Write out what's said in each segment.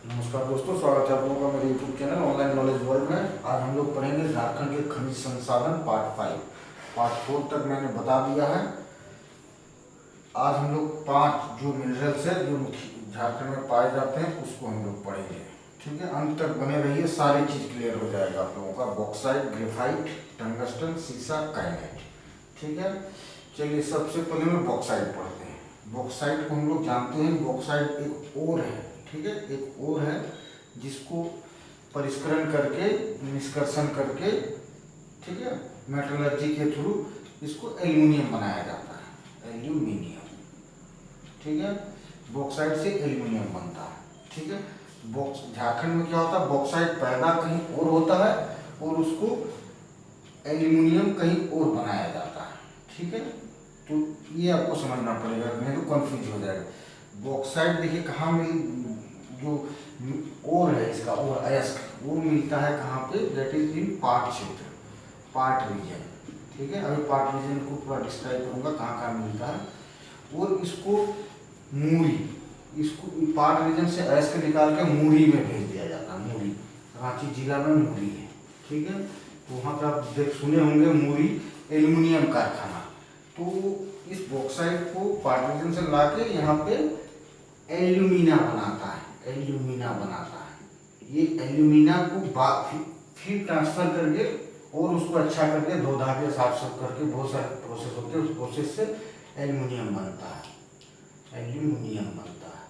नमस्कार दोस्तों, स्वागत है आप लोगों का मेरे YouTube channel online knowledge world में। आज हम लोग पढ़ेंगे झारखंड के खनिज संसाधन पार्ट 5। पार्ट 4 तक मैंने बता दिया है। आज हम लोग 5 जो मिनरल्स है जो झारखंड में पाए जाते हैं उसको हम लोग पढ़ेंगे। ठीक है, अंत तक बने रहिए, सारी चीज़ क्लियर हो जाएगा आप लोगों का। बॉक्साइट, ग्रेफाइट, टंगस्टन, सीसा, काइनाइट। ठीक है, चलिए सबसे पहले में बॉक्साइट पढ़ते हैं। बॉक्साइट को हम लोग जानते हैं, बॉक्साइट एक ओर है। ठीक है, एक ओर है जिसको परिष्करण करके, निष्कर्षण करके, ठीक है, मेटलर्जी के थ्रू इसको एल्यूमिनियम बनाया जाता है। एल्यूमिनियम, ठीक है, बॉक्साइट से एल्यूमिनियम बनता है। ठीक है, झारखंड में क्या होता है, बॉक्साइट पैदा कहीं और होता है और उसको एल्यूमिनियम कहीं और बनाया जाता है। ठीक है, तो ये आपको समझना पड़ेगा, नहीं तो कंफ्यूज हो जाएगा। बॉक्साइट देखिए कहाँ मिल, जो ओर है इसका, ओर अयस्क, वो मिलता है कहाँ पे, दैट इज इन पार्ट क्षेत्र, पार्ट रीजन। ठीक है, अभी पार्ट रीजन को पूरा डिस्क्राइब करूंगा कहाँ कहाँ मिलता है। और इसको मूरी, इसको पार्ट रीजन से अयस्क निकाल के मूरी में भेज दिया जाता है। मूरी रांची जिला में मूरी है। ठीक है, तो वहाँ पे आप देख सुने होंगे मूरी एल्यूमिनियम कारखाना। तो इस बॉक्साइट को पार्ट रीजन से ला के यहाँ पे एल्यूमिना बनाता है। एल्यूमिना बनाता है। ये एल्यूमिना को फिर ट्रांसफर करके और उसको अच्छा करके धो धा के साफ सुफ करके बहुत सारे प्रोसेस होते हैं, उस प्रोसेस से एल्यूमिनियम बनता है। एल्यूमिनियम बनता है।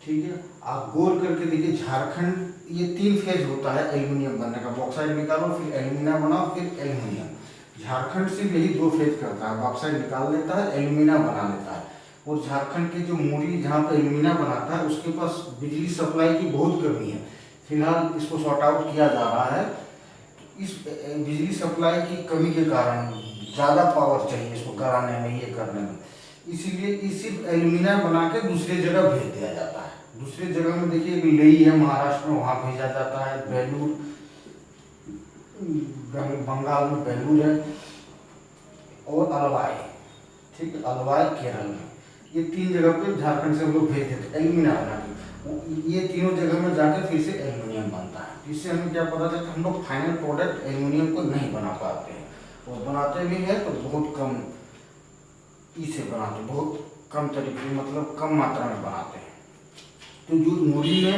ठीक है, आप गौर करके देखिए, झारखंड ये 3 फेज होता है एल्यूमिनियम बनने का। बॉक्साइट निकालो, फिर एल्यूमिना बनाओ, फिर एल्यूमिनियम। झारखंड सिर्फ यही 2 फेज करता है, बॉक्साइट निकाल लेता है, एल्यूमिना बना लेता है। और झारखंड के जो मूरी जहाँ पे एल्यूमिना बनाता है उसके पास बिजली सप्लाई की बहुत कमी है। फिलहाल इसको सॉर्ट आउट किया जा रहा है। इस बिजली सप्लाई की कमी के कारण ज़्यादा पावर चाहिए इसको कराने में, ये करने में, इसीलिए इसी एल्यूमिना बना के दूसरी जगह भेज दिया जाता है। दूसरी जगह में देखिए एक लेई है महाराष्ट्र में, वहाँ भेजा जाता है। बेलूर, बंगाल में बेलूर है, और अलवाई, ठीक है, अलवाई केरल में। ये 3 जगह पे झारखंड से हम लोग भेज देते एल्यूमिना बना के। ये तीनों जगह में जाके फिर से एल्यूमिनियम बनता है। इससे हमें क्या पता चलता है, हम लोग फाइनल प्रोडक्ट एल्यूमिनियम को नहीं बना पाते हैं, और बनाते भी हैं तो बहुत कम इसे बनाते, बहुत कम तरीके, मतलब कम मात्रा में बनाते हैं। तो जो मूरी में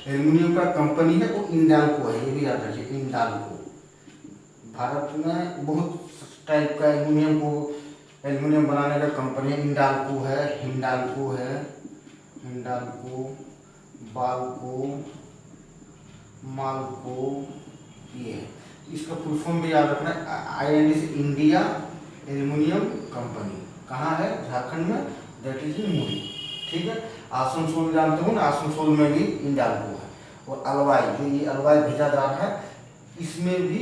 एल्यूमिनियम का कंपनी है वो इंडाल्को है, ये भी याद रखिए, इंडाल्को। भारत में बहुत टाइप का एल्यूमिनियम बनाने का कंपनी है। इंडाल्को है, हिंडाल्को है, हिंडाल्को, बाल्को, माल्को, ये है। इसका फुल फॉर्म भी याद रखना है, IND से इंडिया एल्यूमिनियम कंपनी। कहाँ है, झारखंड में, दैट इज इन मूरी। ठीक है, आसनसोल जानते हो ना, आसनसोल में भी इंडाल्को है। और अलवाई, जो ये अलवाई भेजा जा रहा है, इसमें भी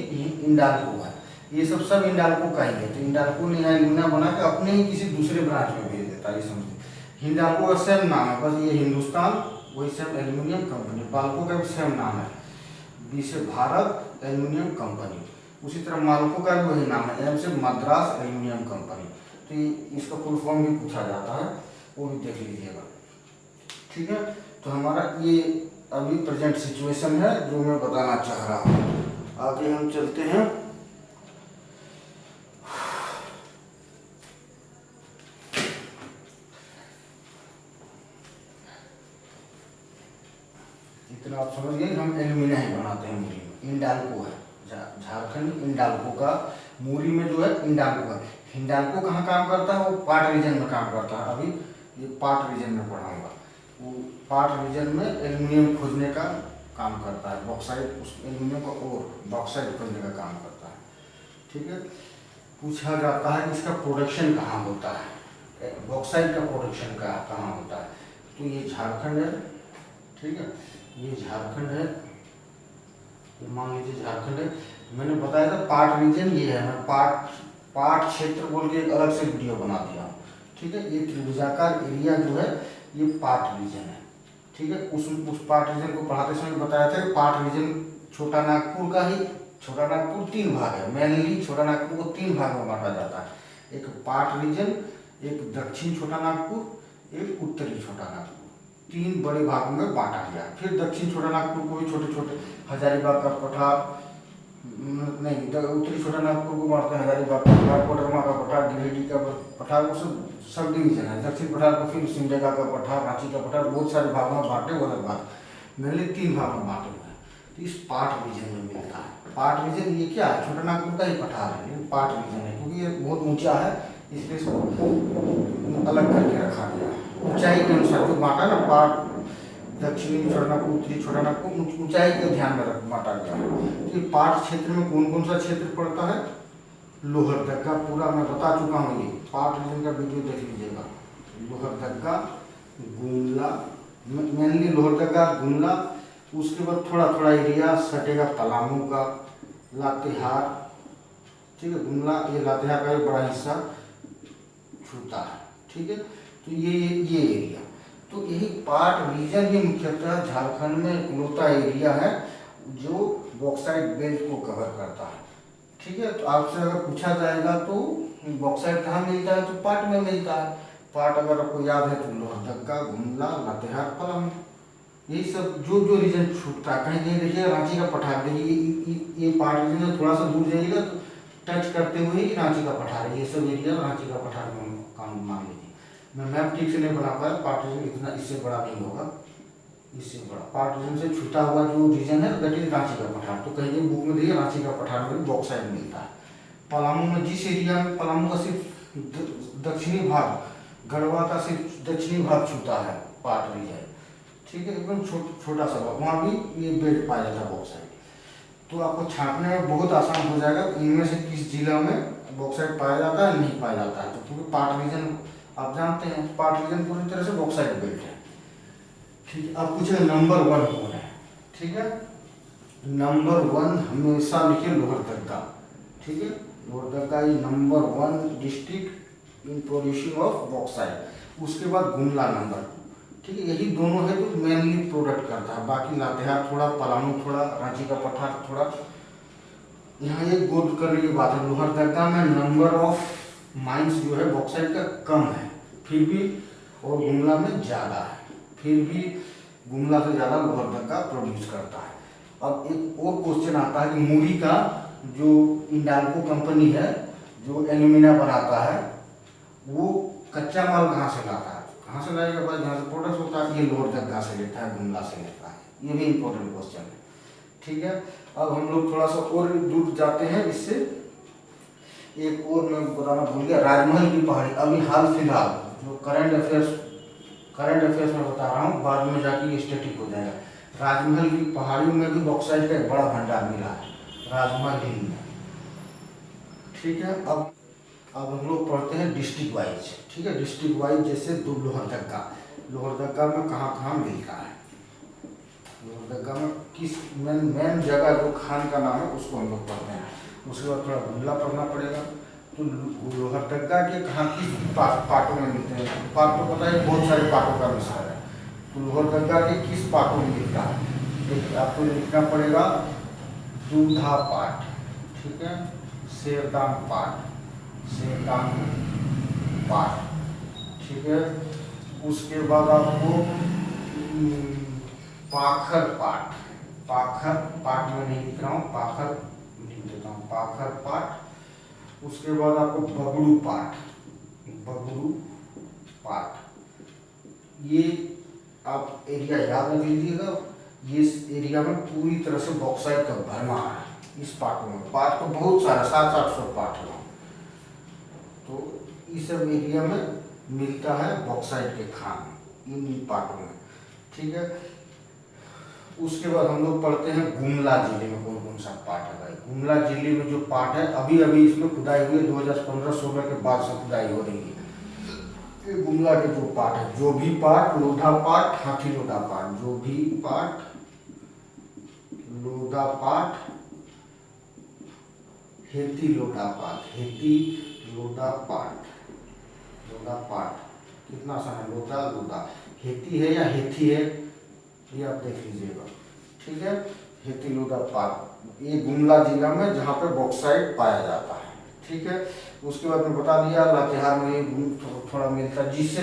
इंडाल्को है। ये सब इंडाल्को का ही है। तो इंडाल्को ने एल्यूमिना बना के अपने ही किसी दूसरे ब्रांच में भेज देता है, ये समझिए। हिंडाल्को का सेम नाम है, बस ये हिंदुस्तान, वही सेम एल्यूमिनियम कंपनी। बाल्को का भी सेम नाम है, बी से भारत एल्यूमिनियम कंपनी। उसी तरह माल्को का भी वही नाम है, M से मद्रास एल्यूमिनियम कंपनी। तो ये इसका फुल फॉर्म भी पूछा जाता है, वो भी देख लीजिएगा। ठीक है, तो हमारा ये अभी प्रेजेंट सिचुएशन है जो मैं बताना चाह रहा हूँ। आगे हम चलते हैं। इतना आप समझ गए, हम एल्यूमिना ही बनाते हैं मूरी में। इंडाल्को है, झारखंड इंडाल्को का, मूरी में जो है इंडाल्को है। हिंडाल्को कहाँ काम करता है, वो पार्ट रीजन में काम करता है। अभी ये पार्ट रीजन में पढ़ाऊंगा। वो पार्ट रीजन में एल्यूमिनियम खोजने का काम करता है। बॉक्साइट, उस एल्यूमिनियम का और बॉक्साइट खोजने का काम करता है। ठीक है, पूछा जाता है कि इसका प्रोडक्शन कहाँ होता है, बॉक्साइट का प्रोडक्शन कहाँ होता है। तो ये झारखंड है। ठीक है, ये झारखंड है, ये मान लीजिए झारखंड है। मैंने बताया था पार्ट रीजन ये है, मैं पार्ट क्षेत्र बोल के एक अलग से वीडियो बना दिया हूँ। ठीक है, ये त्रिभुजाकार एरिया जो है ये पार्ट रीजन है। ठीक है, उस पार्ट रीजन को पढ़ाते समय बताया था कि पार्ट रीजन छोटा नागपुर का ही, छोटा नागपुर 3 भाग है। मेनली छोटा नागपुर को 3 भाग में बांटा जाता है, एक पार्ट रीजन, एक दक्षिण छोटा नागपुर, एक उत्तरी छोटा नागपुर। 3 बड़े भागों में बांटा गया। फिर दक्षिण छोटा नागपुर को भी छोटे छोटे, हजारीबाग का पठार नहीं, उत्तरी छोटा नागपुर को बांटते हैं हजारीबाग का पठार, कोडरमा का पठार, गिरिडीह का पठार, वो सब डिवीजन है। दक्षिण पठार को फिर सिमडेगा का पठार, रांची का पठार, बहुत सारे भागों में बांटे। उधर बात मेनली 3 भाग में बांटे हुए हैं। तो इस पार्ट रीजन में मिलता है। पार्ट रीजन ये क्या है, छोटा नागपुर का ही पठार है, लेकिन पार्ट रीजन है क्योंकि ये बहुत ऊंचा है, इसलिए इसको अलग करके रखा गया। ऊंचाई के अनुसार जो बांटा ना पार्ट, दक्षिणी छोटा नागपुर, उत्तरी छोटा नागपुर, ऊंचाई को ध्यान में रख बांटा गया है। तो पार्ट क्षेत्र में कौन कौन सा क्षेत्र पड़ता है, लोहरदगा पूरा मैं बता चुका हूँ, ये पार्ट रीजन का वीडियो देख लीजिएगा। लोहरदगा, गुमला, मेनली लोहरदगा, गुमला, उसके बाद थोड़ा थोड़ा एरिया सटेगा पलामू का, लातेहार, ठीक है, गुमला, ये लातेहार का एक बड़ा हिस्सा छूता है, ठीक है। तो ये एरिया, तो यही पार्ट रीजन ही मुख्यतः झारखंड में इकलौता एरिया है जो बॉक्साइट बेल्ट को कवर करता है, ठीक है। तो आपसे अगर पूछा जाएगा तो बॉक्साइट कहाँ मिलता है, तो पार्ट में मिलता है। पार्ट अगर आपको याद है तो लोहरदगा, गुमला, लातेहार, पलामू, यही सब जो रीजन छूटता है। कहीं कहीं देखिए रांची का पठार, देखिए ये पार्ट रीजन थोड़ा सा दूर जाइएगा तो टच करते हुए ही रांची का पठार है, ये सब एरिया रांची का पठार काम मान लीजिए। मैं मैप ठीक से नहीं बना पाया, पार्ट रीजन इतना इससे बड़ा नहीं होगा, इससे बड़ा पार्ट रीजन से छूटा हुआ जो रीजन है दैट इज रांची का पठार। तो कहीं बुक में देखिए रांची का पठार में बॉक्साइट मिलता है। पलामू में जिस एरिया में पलामू का सिर्फ दक्षिणी भाग, गढ़वा का सिर्फ दक्षिणी भाग छूता है पार्ट रीजन, ठीक है, एकदम छोटा सा भाग, वहाँ भी ये बेल्ट पाया जाता है बॉक्साइट। तो आपको छांटने में बहुत आसान हो जाएगा इनमें से किस जिला में बॉक्साइट पाया जाता है, नहीं पाया जाता है। तो क्योंकि पार्ट रीजन आप जानते हैं, पार्ट रीजन पूरी तरह से बॉक्साइट बेल्ट है, ठीक है। अब पूछे नंबर 1 कौन है, ठीक है। नंबर 1 हमेशा लिखिए लोहरदगा, ठीक है। Lohardaga is number 1 district in producing of bauxite. उसके बाद गुमला नंबर 2, ठीक है। यही दोनों है जो मेनली प्रोडक्ट करता है, बाकी लातेहार थोड़ा, पलामू थोड़ा, रांची का पठार थोड़ा। यहाँ एक गौर करने की बात है, लोहरदगा में नंबर ऑफ माइंस जो है बॉक्साइट का कम है फिर भी, और गुमला में ज़्यादा है फिर भी, गुमला से ज़्यादा लोहरदगा प्रोड्यूस करता है। अब एक और क्वेश्चन आता है कि मूरी का जो इंडाल्को कंपनी है जो एल्यूमिना बनाता है, वो कच्चा माल कहाँ से लाता है, कहाँ से लाएगा भाई, जहाँ से प्रोडक्ट होता है, ये लोहरदगा से लेता है, गुमला से लेता है। ये भी इम्पोर्टेंट क्वेश्चन है, ठीक है। अब हम लोग थोड़ा सा और दूर जाते हैं, इससे एक और मैं बताना भूल गया, राजमहल की पहाड़ी। अभी हाल फिलहाल जो करंट अफेयर्स में बता रहा हूँ, बाद में जाके ये स्टैटिक हो जाएगा। राजमहल की पहाड़ियों में भी बॉक्साइट का एक बड़ा भंडार मिला है, राजमहल हिल में, ठीक है। अब हम लोग पढ़ते हैं डिस्ट्रिक्ट वाइज, ठीक है। डिस्ट्रिक्ट वाइज जैसे लोहरदगा में कहाँ मिलता है, लोहरदगा में किस मेन जगह जो खान का नाम है उसको हम लोग पढ़ते हैं। उसके बाद थोड़ा गुमला पढ़ना पड़ेगा। तो लोहरदगा के कहाँ किस पार्टों में मिलते हैं, पार्ट तो पता है बहुत सारे पार्टों का मिश्रण है। तो लोहरदगा के किस पार्टों में मिलता है, देखिए आपको लिखना पड़ेगा, दूधा पाट, ठीक है, शेरदान पाट, ठीक है। उसके बाद आपको पाखर पाट में नहीं लिख रहा हूँ, पाखर लिख देता हूँ, पाखर पाट। उसके बाद आपको बगड़ू पाट, ये आप एरिया याद रख लीजिएगा। ये इस एरिया में पूरी तरह से बॉक्साइट का भरमार है। इस पार्ट में पार्ट तो बहुत सारा 700-800 पार्ट है, तो इस सब एरिया में मिलता है बॉक्साइट के खान इन पार्टों में, ठीक है। उसके बाद हम लोग पढ़ते हैं गुमला जिले में कौन कौन सा पार्ट है भाई। गुमला जिले में जो पार्ट है, अभी इसमें खुदाई हुई है, 2015-16 के बाद से खुदाई हो रही है। गुमला के जो पार्ट है, जो भी पार्ट, लोधा पार्ट, हाथी लोधा पार्ट, जो भी part, Lodha part, Haiti Lodha part, कितना सा है, लोधा, हेती है या हेथी है, ये आप देख लीजिएगा, ठीक है। हेती लोधा पार्ट, ये गुमला जिला में जहाँ पे बॉक्साइट पाया जाता है, ठीक है। उसके बाद में बता दिया लातेहार में थोड़ा मिलता है, जिससे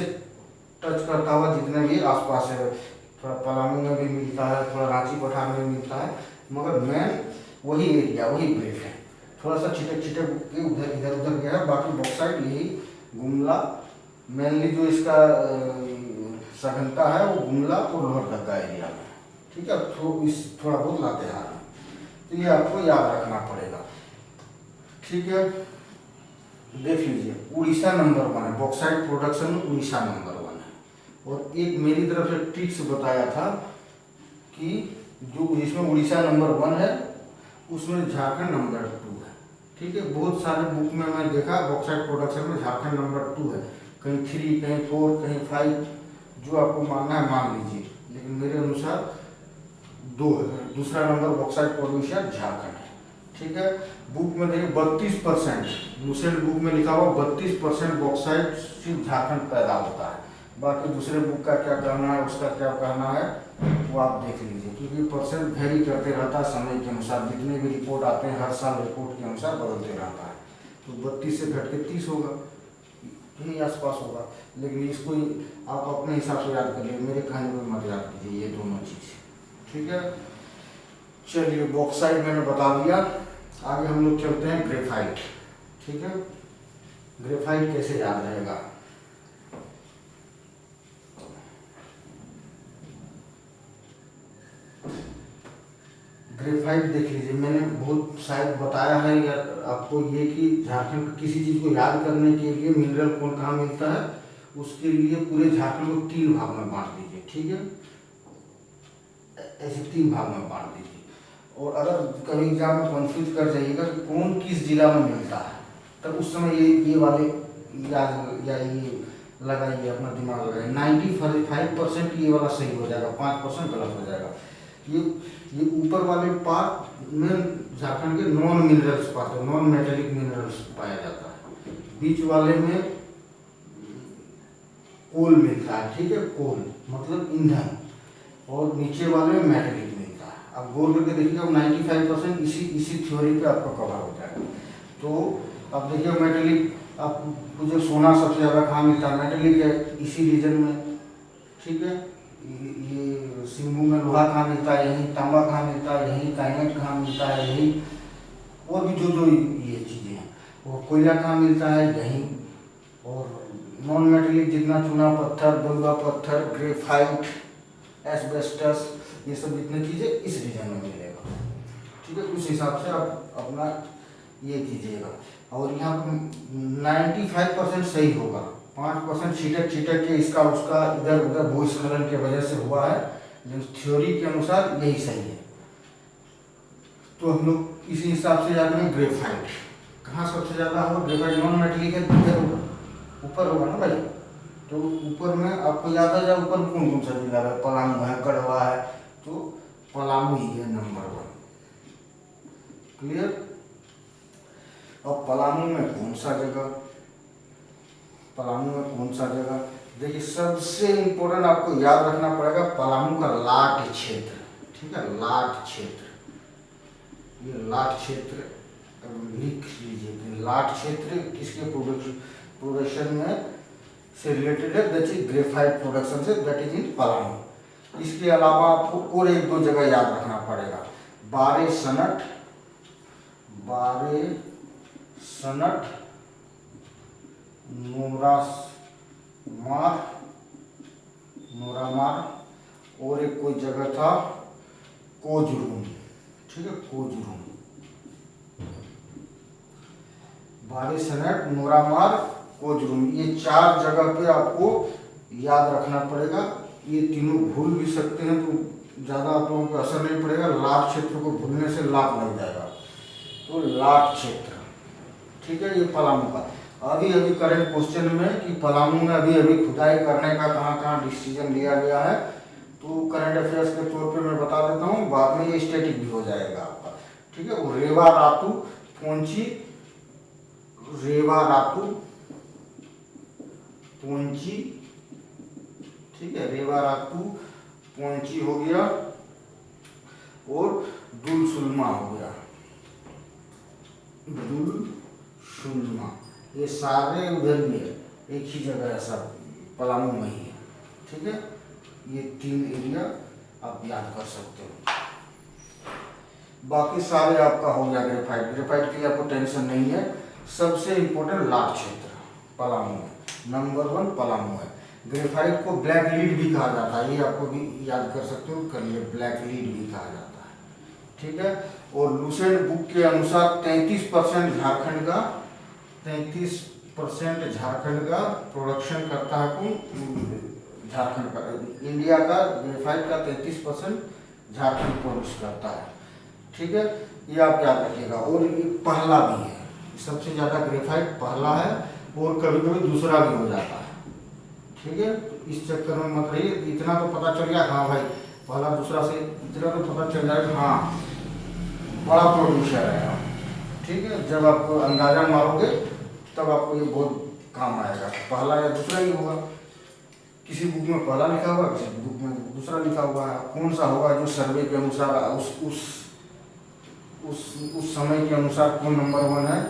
टच करता हुआ जितने भी आसपास है, थोड़ा पलामू में भी मिलता है, थोड़ा रांची पठार में मिलता है, मगर मेन वही एरिया वही बेल्ट है। थोड़ा सा छिटक छिटक के उधर इधर उधर गया है, बाकी बॉक्साइट यही गुमला मेनली जो इसका सघनता है वो गुमला और लोहरदगा एरिया में, ठीक है, थोड़ा बहुत लातेहार है। तो ये आपको याद रखना पड़ेगा, ठीक है। देख लीजिए उड़ीसा नंबर 1 है, बॉक्साइट प्रोडक्शन में उड़ीसा नंबर 1 है। और एक मेरी तरफ से ट्रिक्स बताया था कि जो जिसमें उड़ीसा नंबर 1 है उसमें झारखंड नंबर 2 है, ठीक है। बहुत सारे बुक में मैं देखा बॉक्साइट प्रोडक्शन में झारखंड नंबर 2 है, कहीं 3 कहीं 4 कहीं 5, जो आपको मानना है मान लीजिए, लेकिन मेरे अनुसार 2 है, दूसरा नंबर बॉक्साइट प्रोड्यूसर झारखंड है, ठीक है। बुक में देखिए 32%, दूसरे बुक में लिखा हुआ 32% बॉक्साइट सिर्फ झारखंड पैदा होता है। बाकी दूसरे बुक का क्या कहना है, उसका क्या कहना है वो आप देख लीजिए, क्योंकि परसेंट वेरी करते रहता है समय के अनुसार, जितने भी रिपोर्ट आते हैं हर साल रिपोर्ट के अनुसार बदलते रहता है। तो 32 से घट के 30 होगा, यही आसपास होगा, लेकिन इसको आप अपने हिसाब से याद करिए, मेरे कहने में मत याद कीजिए ये दोनों चीज़, ठीक है। चलिए बॉक्साइट मैंने बता दिया, आगे हम लोग चलते हैं ग्रेफाइट, ठीक है। ग्रेफाइट कैसे याद रहेगा, ग्रेफाइट देख लीजिए, मैंने बहुत शायद बताया है या आपको ये कि झारखंड किसी चीज़ को याद करने के लिए मिनरल कौन कहाँ मिलता है, उसके लिए पूरे झारखंड को 3 भाग में बांट दीजिए, ठीक है, ऐसे 3 भाग में बांट दीजिए। और अगर कभी एग्जाम में कंफ्यूज कर जाइएगा कि कौन किस जिला में मिलता है, तब उस समय ये वाले याद या ये लगाइए, अपना दिमाग लगाइए। 95% ये वाला सही हो जाएगा, 5% गलत हो जाएगा। ये ऊपर वाले पार्ट में झारखंड के नॉन मिनरल्स पाते हैं, नॉन मेटेलिक मिनरल्स पाया जाता है। बीच वाले में कोल मिलता है, ठीक है, कोल मतलब ईंधन, और नीचे वाले में मेटेलिक मिलता है। अब गौर करके देखिएगा 95% इसी थ्योरी पे आपका कवर हो जाएगा। तो अब देखिए मेटेलिक, आप जो सोना सबसे ज़्यादा कहाँ मिलता है, मेटेलिक है इसी रीजन में, ठीक है। ये सिंगू में लोहा कहाँ मिलता है, यहीं तांबा कहाँ मिलता है, यहीं काइनेट कहाँ मिलता है, यहीं और भी जो ये चीज़ें हैं, और कोयला कहाँ मिलता है यहीं, और नॉन मेटेलिक जितना चूना पत्थर, बलुआ पत्थर, ग्रेफाइट, एस्बेस्टस, ये सब जितनी चीज़ें इस रीजन में मिलेगा, ठीक है। उस हिसाब से आप अपना ये कीजिएगा। और यहाँ पर 95% सही होगा, 5% छिटक के इसका उसका इधर उधर भूस्खलन के वजह से हुआ है, लेकिन थ्योरी के अनुसार यही सही है। तो हम लोग इसी हिसाब से जाते हैं ग्रेफाइट कहाँ सबसे ज़्यादा होगा, ग्रेफाइट नॉन मेटेलिक है, इधर ऊपर होगा ना भाई। तो ऊपर में आपको याद आ जाए ऊपर कौन कौन सा जिला है, पलामू है, गढ़वा है, तो पलामू ही है नंबर 1, क्लियर। अब पलामू में कौन सा जगह, पलामू में कौन सा जगह, देखिए सबसे इम्पोर्टेंट आपको याद रखना पड़ेगा पलामू का लाट क्षेत्र, ठीक है, लाट क्षेत्र, ये लाट क्षेत्र लिख लीजिए कि लाट क्षेत्र किसके प्रोडक्शन में से रिलेटेड है, दैट इज ग्रेफाइट प्रोडक्शन से, दैट इज इन पलामू। इसके अलावा आपको और 1-2 जगह याद रखना पड़ेगा, बारे सनट, नोरामार, और एक कोई जगह था कोजरूम, ठीक है, कोजरूम, बारे सनट, नोरामार, कोजरूम, ये 4 जगह पे आपको याद रखना पड़ेगा। ये तीनों भूल भी सकते हैं तो ज़्यादा आप लोगों को असर नहीं पड़ेगा, लाट क्षेत्र को भूलने से लाभ लग जाएगा। तो लाट क्षेत्र, ठीक है, ये पलामू का। अभी करंट क्वेश्चन में कि पलामू में अभी खुदाई करने का कहाँ डिसीजन लिया गया है, तो करंट अफेयर्स के तौर पे मैं बता देता हूँ, बाद में ये स्टैटिक भी हो जाएगा आपका, ठीक है। वो रेवा रातू पोंची, ठीक है, रेवा रातू पोंची हो गया, और दुलसुलमा हो गया, दुलसुलमा, ये सारे उधर ही है, एक ही जगह है, सब पलामू में ही है, ठीक है, ये 3 एरिया आप याद कर सकते हो। बाकी सारे आपका हो गया ग्रेफाइट। ग्रेफाइट के लिए आपको टेंशन नहीं है। सबसे इम्पोर्टेंट लाट क्षेत्र पलामू है, नंबर 1 पलामू है। ग्रेफाइट को ब्लैक लीड भी कहा जाता है, ये आपको भी याद कर सकते हो, कर लिए ब्लैक लीड भी कहा जाता है, ठीक है। और लूसेंट बुक के अनुसार 33% झारखंड का 33% झारखंड का प्रोडक्शन करता है। कौन? झारखंड का, इंडिया का ग्रेफाइट का 33% झारखंड प्रोड्यूस करता है, ठीक है, ये आप याद रखिएगा। और ये पहला भी है, सबसे ज़्यादा ग्रेफाइट पहला है, और कभी कभी दूसरा भी हो जाता है, ठीक है। तो इस चक्कर में मत रहिए, इतना तो पता चल गया, हाँ भाई पहला दूसरा से इतना तो पता चल जाएगा, हाँ बड़ा प्रोड्यूसर है, ठीक है। जब आप अंदाजा मारोगे तब आपको ये बहुत काम आएगा, पहला या दूसरा ही होगा। किसी बुक में पहला लिखा हुआ, किसी बुक में दूसरा लिखा हुआ है, कौन सा होगा जो सर्वे के अनुसार उस समय के अनुसार कौन नंबर 1 है,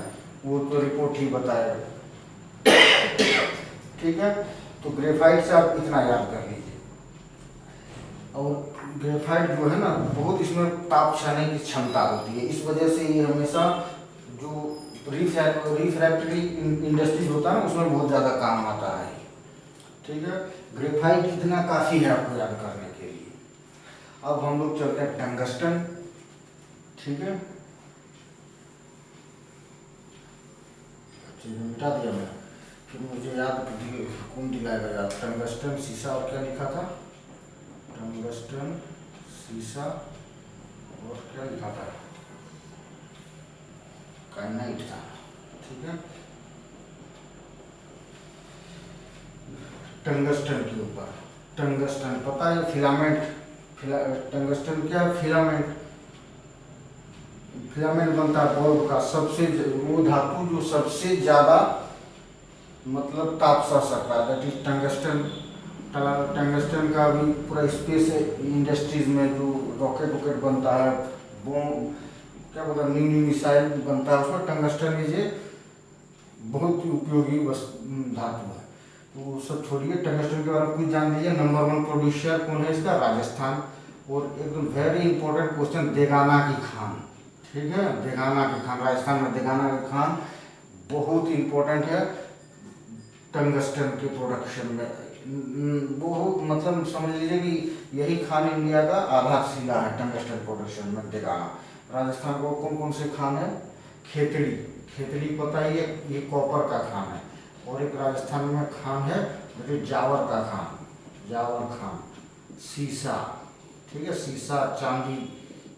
वो तो रिपोर्ट ही बताएगा, ठीक है। तो ग्रेफाइट से आप इतना याद कर लीजिए। और ग्रेफाइट जो है ना, बहुत इसमें ताप सहने की क्षमता होती है, इस वजह से ये हमेशा जो रिफ्रैक्टरी इंडस्ट्रीज होता है ना, उसमें बहुत ज़्यादा काम आता है, ठीक है। ग्रेफाइट इतना काफ़ी है आपको याद करने के लिए। अब हम लोग चलते हैं टंगस्टन, ठीक है। मिटा दिया मैं, फिर मुझे याद कौन दिलाएगा याद। टंगस्टन, शीशा, और क्या लिखा था? टंगस्टन, शीशा, और क्या लिखा था? काइनाइट था, ठीक है। टंगस्टन के ऊपर, टंगस्टन पता है, फिलामेंट, टंगस्टन क्या है? फिलामेंट, फिलामेंट बनता है बल्ब का। सबसे वो धातु जो सबसे ज़्यादा मतलब ताप सह सकता है, दैट इज टंगस्टन। टंगस्टन का भी पूरा स्पेस इंडस्ट्रीज में जो रॉकेट बनता है, बम क्या बोलता है, न्यू मिसाइल बनता है, उसमें टंगस्टन ये बहुत ही उपयोगी धातु है। तो सब छोड़िए, टंगस्टन के बारे में कुछ जान लीजिए। नंबर 1 प्रोड्यूसर कौन है इसका? राजस्थान। और एकदम वेरी इंपॉर्टेंट क्वेश्चन, देगाना की खान, ठीक है। देगाना की खान, राजस्थान में देगाना की खान बहुत इंपॉर्टेंट है टंगस्टन के प्रोडक्शन में। बहुत मतलब समझ लीजिए कि यही खान इंडिया का आधारशिला है टंगस्टन प्रोडक्शन में, देगाना। राजस्थान को कौन कौन से खान है? खेतड़ी, खेतड़ी पता ही है, ये कॉपर का खान है। और एक राजस्थान में खान है जो जावर का खान, जावर खान। शीशा, ठीक है, शीशा, चांदी,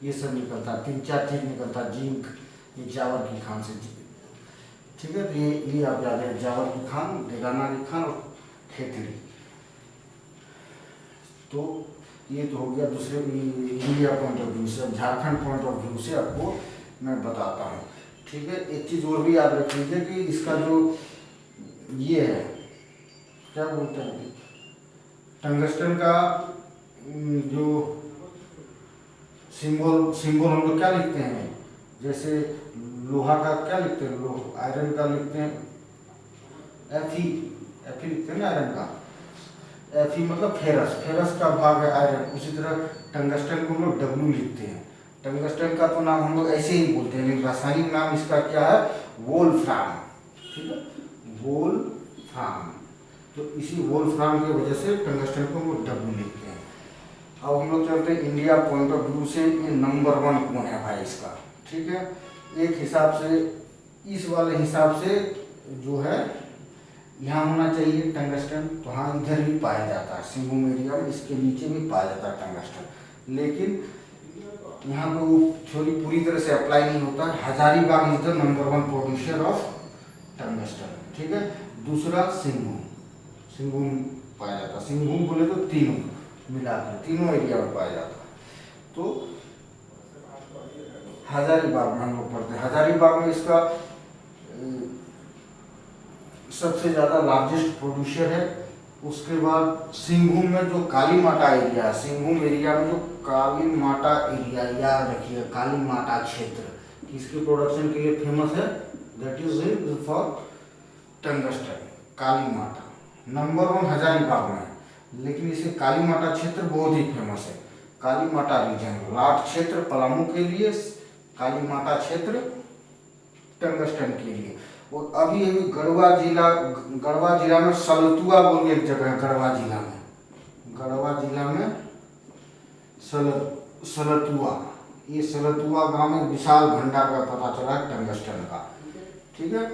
ये सब निकलता है, 3-4 चीज निकलता है, जिंक, ये जावर की खान से, ठीक है। तो ये आप याद है, जावर की खान, देगाना की खान और खेतड़ी। तो ये तो हो गया दूसरे इंडिया पॉइंट ऑफ व्यू से। अब झारखंड पॉइंट ऑफ व्यू से आपको मैं बताता हूँ, ठीक है। एक चीज़ और भी याद रख लीजिए कि इसका जो ये है, क्या बोलते हैं, टंगस्टन का जो सिंबल हम लोग क्या लिखते हैं? जैसे लोहा का क्या लिखते हैं? लोहा, आयरन का लिखते हैं Fe लिखते हैं ना आयरन का। Fe मतलब फेरस, फेरस का भाग है आयरन। उसी तरह टंगस्टन को हम लोग W लिखते हैं। टंगस्टन का तो नाम हम लोग ऐसे ही बोलते हैं, लेकिन रासायनिक नाम इसका क्या है? वोल्फ्राम, ठीक है, वोल्फ्राम। तो इसी वोल्फ्राम की वजह से टंगस्टन को हम लोग W लिखते हैं। अब हम लोग चलते हैं इंडिया पॉइंट ऑफ व्यू से, ये नंबर 1 कौन है भाई इसका, ठीक है। एक हिसाब से, इस वाले हिसाब से जो है यहाँ होना चाहिए टंगस्टन, तो हाँ इधर भी पाया जाता है, सिंहभूम एरिया में इसके नीचे भी पाया जाता है टंगस्टन, लेकिन यहाँ पे वो थ्योरी पूरी तरह से अप्लाई नहीं होता है। Hazaribagh is the number 1 producer of tungsten, ठीक है। दूसरा सिंहभूम, सिंहभूम पाया जाता है। सिंहभूम बोले तो तीनों मिला के तीनों एरिया में पाया जाता है। तो हजारीबाग में हम लोग पढ़ते हैं, हजारीबाग में इसका सबसे ज़्यादा लार्जेस्ट प्रोड्यूसर है। उसके बाद सिंहभूम में जो काली माटा एरिया है, सिंहभूम एरिया में जो काली माटा एरिया, याद रखिए काली माटा क्षेत्र किसके प्रोडक्शन के लिए फेमस है? दैट इज फॉर टंगस्टन, काली माटा। नंबर 1 हजारीबाग में, लेकिन इसे काली माता क्षेत्र बहुत ही फेमस है। काली माता रीजन, लाट क्षेत्र पलामू के लिए, काली माता क्षेत्र टंगस्टन के लिए। और अभी अभी गढ़वा जिला में सलतुआ बोल के एक जगह है। गढ़वा जिला में सलतुआ, ये सलतुआ गांव में विशाल भंडार का पता चला है टंगस्टन का। ठीक है,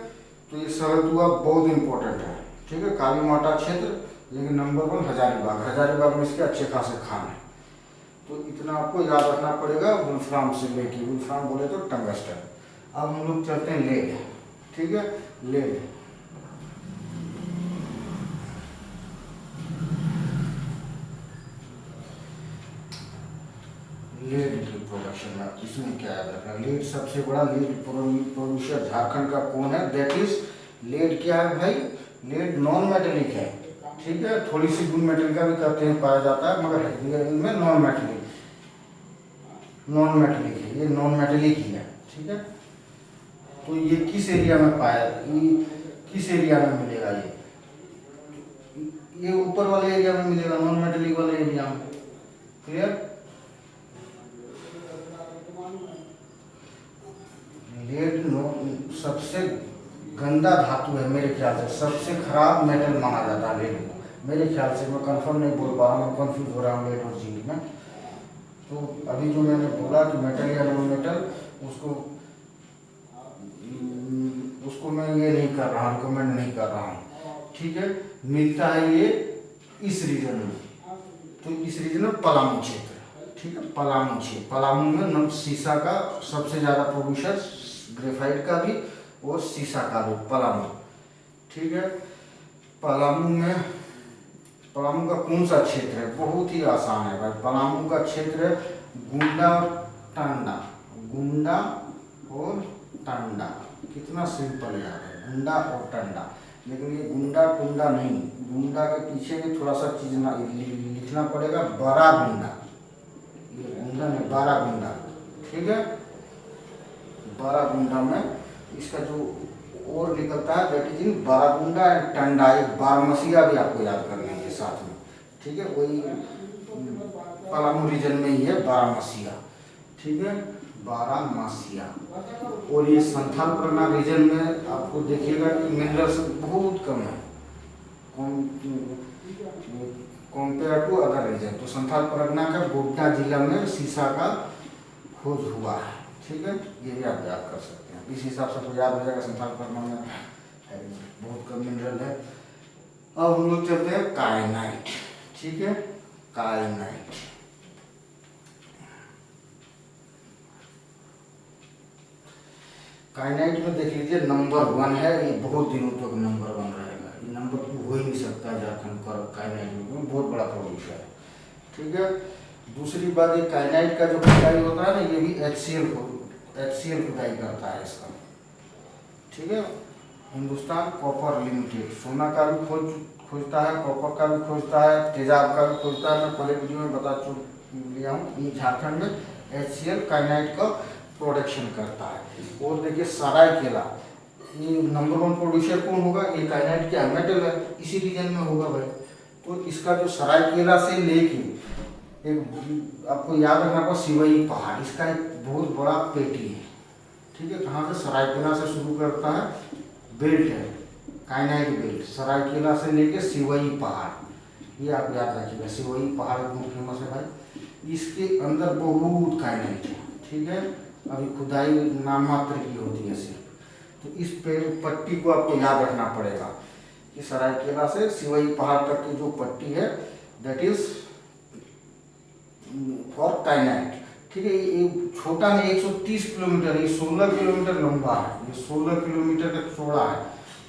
तो ये सलतुआ बहुत इंपॉर्टेंट है। ठीक है, काली माता क्षेत्र, लेकिन नंबर 1 हजारीबाग में इसके अच्छे खासे खान है। तो इतना आपको याद रखना पड़ेगा। वुल्फ्राम से लेके, वुल्फ्राम बोले तो टंगस्टन। अब हम लोग चलते हैं लेड। ठीक है, लेड की प्रोडक्शन है। इसमें क्या याद रखना, लेड सबसे बड़ा लेड प्रोड्यूसर झारखंड का कौन है, दैट इज लेड। क्या है भाई, लेड नॉन मेटेलिक है। ठीक है, थोड़ी सी गुण मेटल का भी कहते हैं, पाया जाता है, मगर इनमें नॉन मेटेलिक है, ये नॉन मेटेलिक ही है। ठीक है, तो ये किस एरिया में पाया, किस एरिया में मिलेगा, ये ऊपर वाले एरिया में मिलेगा, नॉन मेटेलिक वाले एरिया में। क्लियर, लेड सबसे गंदा धातु है मेरे ख्याल से, सबसे खराब मेटल माना जाता है लेड को, मेरे ख्याल से। मैं कंफर्म नहीं बोल पा रहा हूँ, कंफ्यूज हो रहा हूँ लेड और जिंक में। तो अभी जो मैंने बोला कि मेटल या नॉन मेटल, उसको मैं ये नहीं कर रहा हूँ, रिकमेंड नहीं कर रहा हूँ। ठीक है, मिलता है ये इस रीजन में, तो इस रीजन में पलामू क्षेत्र। ठीक है, पलामू में सीसा का सबसे ज़्यादा प्रोड्यूसर, ग्रेफाइट का भी और सीसा का भी, पलामू। ठीक है, पलामू का कौन सा क्षेत्र है, बहुत ही आसान है भाई। पलामू का क्षेत्र है गुंडा और टांडा। कितना सिंपल यार है, गुंडा और टांडा। लेकिन ये गुंडा टुंडा नहीं, गुंडा के पीछे भी थोड़ा सा चीज लिखना पड़ेगा, बड़ा गुंडा। ये गुंडा नहीं, बड़ा गुंडा। ठीक है, बड़ा गुंडा में इसका जो और निकलता है, that is in Baragunda and Tanda. एक बारमसिया भी आपको याद कर लीजिए साथ में। ठीक है, वही पलामू रीजन में ही है बारामसिया। ठीक है, बारामसिया। और ये संथाल परगना रीजन में आपको देखिएगा कि मिनरल्स बहुत कम है कंपेयर टू अदर रीजन। तो संथाल परगना का गोड्डा जिला में सीसा का खोज हुआ है। ठीक है, ये भी आप याद कर सकते हैं, इस हिसाब से तो याद हो जाएगा। संथाल परगना में बहुत कम मिनरल है। अब हम लोग चलते हैं काइनाइट। ठीक है, काइनाइट में देख लीजिए नंबर 1 है, ये बहुत दिनों तक नंबर 1 रहेगा। ये नंबर 2 हो ही नहीं सकता झारखंड का काइनाइट में, बहुत बड़ा प्रोड्यूसर है। ठीक है, दूसरी बात, ये काइनाइट का जो खुदाई होता है ना, ये भी HCL खुदाई करता है इसका। ठीक है, हिंदुस्तान कॉपर लिमिटेड सोना का भी खोजता है, कॉपर का भी खोजता है, तेजाब का भी खोजता है। मैं पहले वीडियो में बता लिया हूँ। ये झारखंड में HCL काइनाइट का प्रोडक्शन करता है। और देखिए सरायकेला, ये नंबर 1 प्रोड्यूसर कौन होगा, ये काइनाइट के मेटल है, इसी रीजन में होगा भाई। तो इसका जो सरायकेला से लेके एक आपको याद रखना पड़ेगा, सिवई पहाड़, इसका एक बहुत बड़ा पेटी है। ठीक है, कहाँ से, सरायकेला से शुरू करता है, बेल्ट है काइनाइट बेल्ट, सरायकेला से लेके सिवई पहाड़, ये आप याद रखिएगा। सिवई पहाड़ बहुत फेमस है भाई, इसके अंदर बहुत काइनाइट है। ठीक है, अभी खुदाई नाम मात्र की होती है सिर्फ। तो इस पट्टी को आपको याद रखना पड़ेगा कि सरायकेला से सिवई पहाड़ तक की जो पट्टी है, दैट इज फॉर काइनाइट। ठीक है, ये छोटा नहीं, 130 किलोमीटर, ये 16 किलोमीटर लंबा है, ये 16 किलोमीटर तक चौड़ा है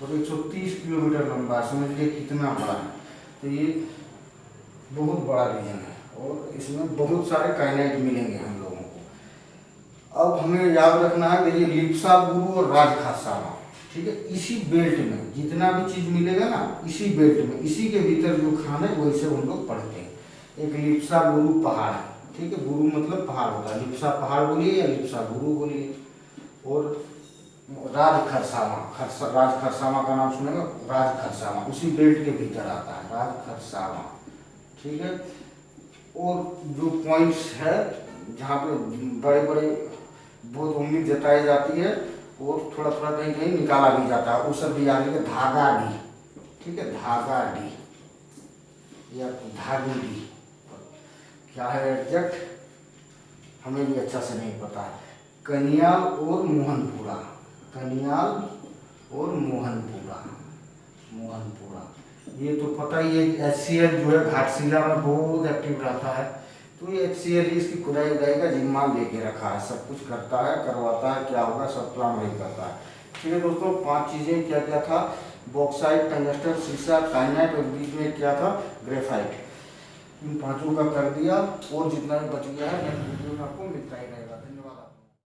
और 130 किलोमीटर लंबा है। समझ लीजिए कितना बड़ा है। तो ये बहुत बड़ा रीजन है और इसमें बहुत सारे काइनाइट मिलेंगे हम लोगों को। अब हमें याद रखना है, देखिए लिप्सा गुरु और राजखासावा। ठीक है, इसी बेल्ट में जितना भी चीज मिलेगा ना, इसी बेल्ट में, इसी के भीतर जो खान है वैसे हम लोग पढ़ते हैं। एक लिप्सा गुरु पहाड़ है। ठीक है, गुरु मतलब पहाड़ होता है, लिप्सा पहाड़ बोलिए या लिप्सा गुरु बोलिए। और राज खरसावा का नाम सुनेगा, राज खरसावा उसी बेल्ट के भीतर आता है, राज खरसावा। ठीक है। और जो पॉइंट्स है जहाँ पे बड़े बड़े बहुत उम्मीद जताई जाती है और थोड़ा थोड़ा कहीं कहीं निकाला भी जाता है, उस भी आगे के धागा डी, ठीक है, धागा डी या धागी डी क्या है एग्जैक्ट हमें भी अच्छा से नहीं पता है। कनियाल और मोहनपुरा, कनियाल और मोहनपुरा, मोहनपुरा ये तो पता ही है। HCL जो है घाटशिला में बहुत एक्टिव रहता है, तो ये HCL इसकी खुदाई उदाई का जिम्मा लेके रखा है, सब कुछ करता है, करवाता है, क्या होगा सब प्लान वही करता है। ठीक है दोस्तों, 5 चीज़ें क्या क्या था, बॉक्साइट, टंगस्टन, शीशा, काइनाइट और बीच में क्या था, ग्रेफाइट। इन 5 का कर दिया और जितना भी बच गया है नेक्स्ट वीडियो में आपको मिलता ही रहेगा।